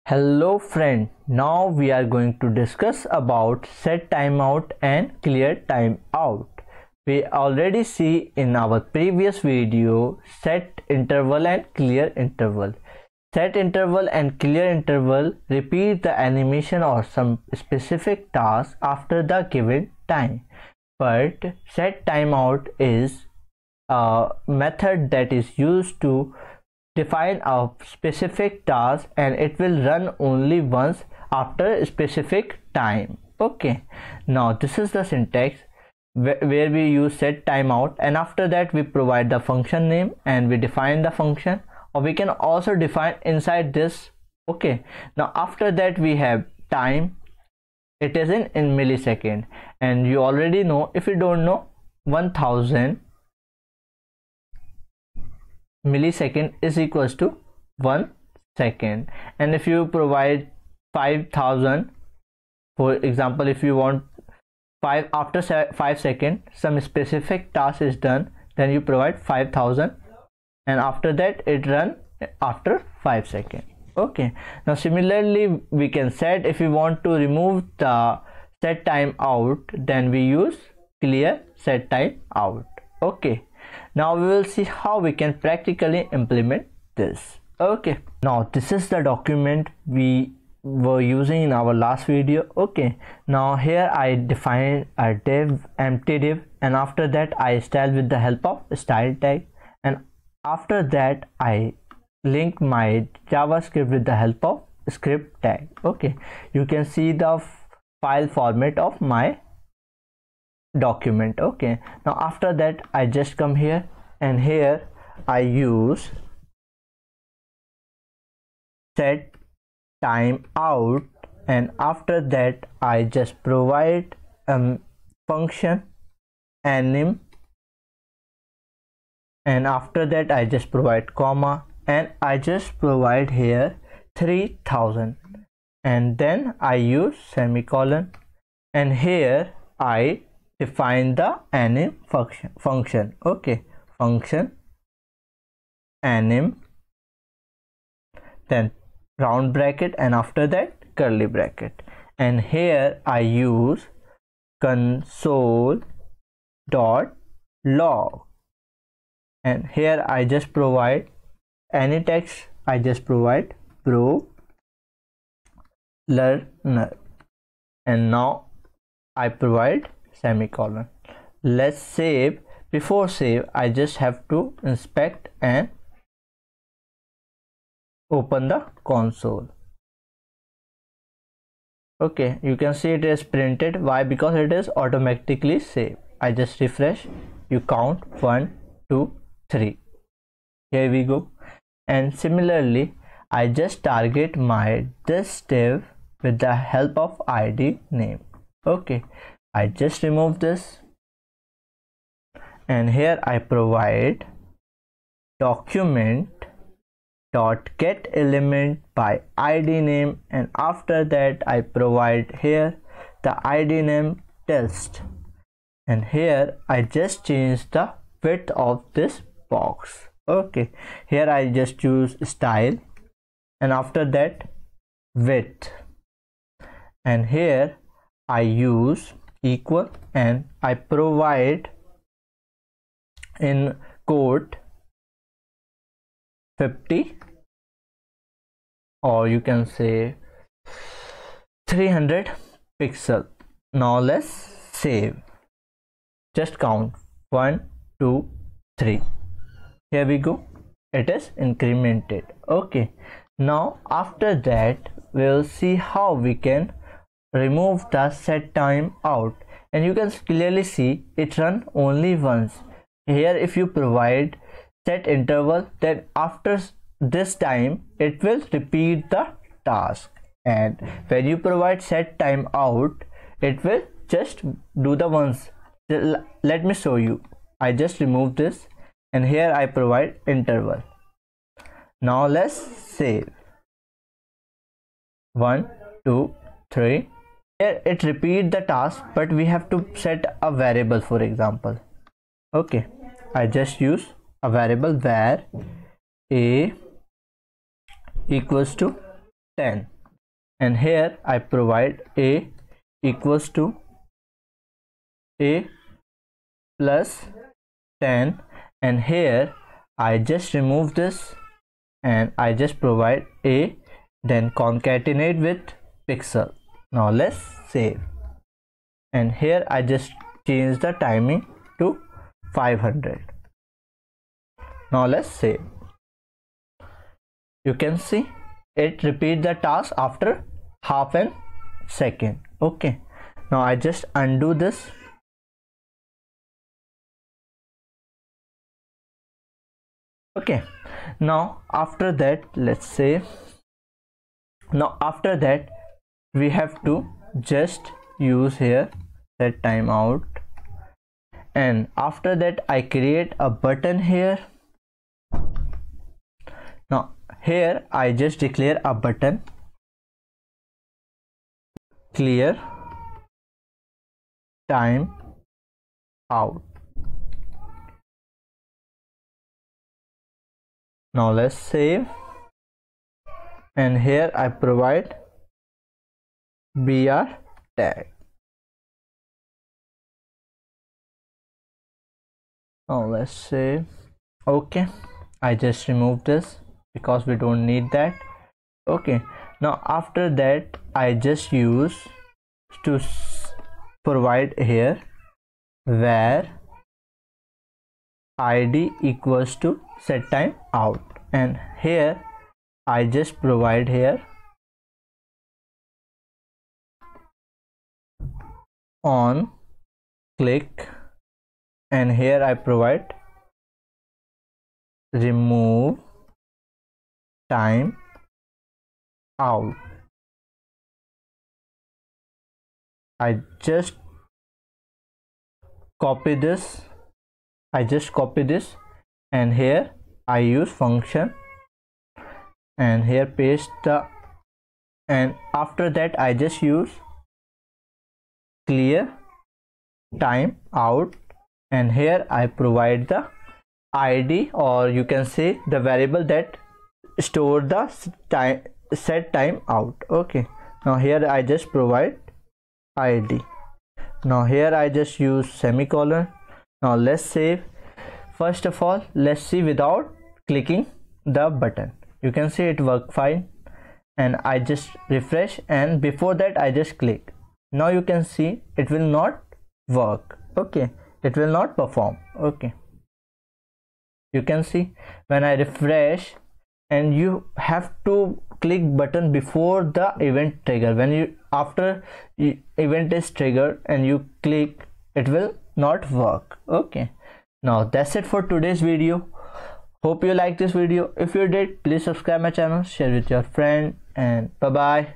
Hello friend, now we are going to discuss about setTimeout and clearTimeout. We already see in our previous video setInterval and clearInterval. setInterval and clearInterval repeat the animation or some specific task after the given time. But setTimeout is a method that is used to define a specific task and it will run only once after a specific time. Okay, now this is the syntax where we use setTimeout, and after that we provide the function name and we define the function, or we can also define inside this. Okay, now after that we have time. It is in millisecond, and you already know, if you don't know, 1000 millisecond is equals to 1 second. And if you provide 5000, for example, if you want 5 after 5 seconds some specific task is done, then you provide 5000 and after that it run after 5 seconds. Okay, now similarly we can set, if we want to remove the setTimeout, then we use clear setTimeout. Okay, now we will see how we can practically implement this. Okay, now this is the document we were using in our last video. Okay, now here I define a div, empty div, and after that I style with the help of style tag, and after that I link my JavaScript with the help of script tag. Okay, you can see the file format of my document. Okay, now after that I just come here, and here I use setTimeout, and after that I just provide function anim, and after that I just provide comma, and I just provide here 3000, and then I use semicolon, and here I define the anim function. Okay, function anim, then round bracket, and after that curly bracket, and here I use console.log, and here I just provide any text. I just provide BroLearner, and now I provide semicolon. Let's save. Before save, I just have to inspect and open the console. Okay, you can see it is printed. Why? Because it is automatically saved. I just refresh, you count 1 2 3. Here we go. And similarly I just target my this div with the help of id name. Okay, I just remove this, and here I provide document dot get element by id name, and after that I provide here the id name test, and here I just change the width of this box. Okay, here I just use style, and after that width, and here I use equal, and I provide in quote 50, or you can say 300 pixel. Now let's save. Just count 1 2 3. Here we go, it is incremented. Okay, now after that we'll see how we can remove the setTimeout, and you can clearly see it run only once. Here if you provide setInterval, then after this time it will repeat the task, and when you provide setTimeout, it will just do the once. Let me show you. I just remove this, and here I provide interval. Now let's save. 1 2 3. Here it repeat the task, but we have to set a variable, for example. Okay, I just use a variable where a equals to 10. and here I provide a equals to a plus 10, and here I just remove this and I just provide a, then concatenate with pixel. Now let's save, and here I just change the timing to 500. Now let's save. You can see it repeat the task after half a second. Okay, now I just undo this. Okay, now after that, let's say, now after that we have to just use here setTimeout, and after that I create a button here. Now here I just declare a button, clear time out. Now let's save, and here I provide BR tag. Now let's save. Okay, I just remove this because we don't need that. Okay, now after that I just use to provide here where id equals to setTimeout, and here I just provide here on click, and here I provide remove time out. I just copy this, and here I use function, and here paste the, and after that I just use clear time out, and here I provide the id, or you can say the variable that store the setTimeout. Okay, now here I just provide id. Now here I just use semicolon. Now let's save. First of all, let's see without clicking the button. You can see it work fine, and I just refresh, and before that I just click. Now you can see it will not work. Okay, it will not perform. Okay, you can see when I refresh, and you have to click button before the event trigger. When you after event is triggered and you click, it will not work. Okay, now that's it for today's video. Hope you like this video. If you did, please subscribe my channel, share with your friend, and bye bye.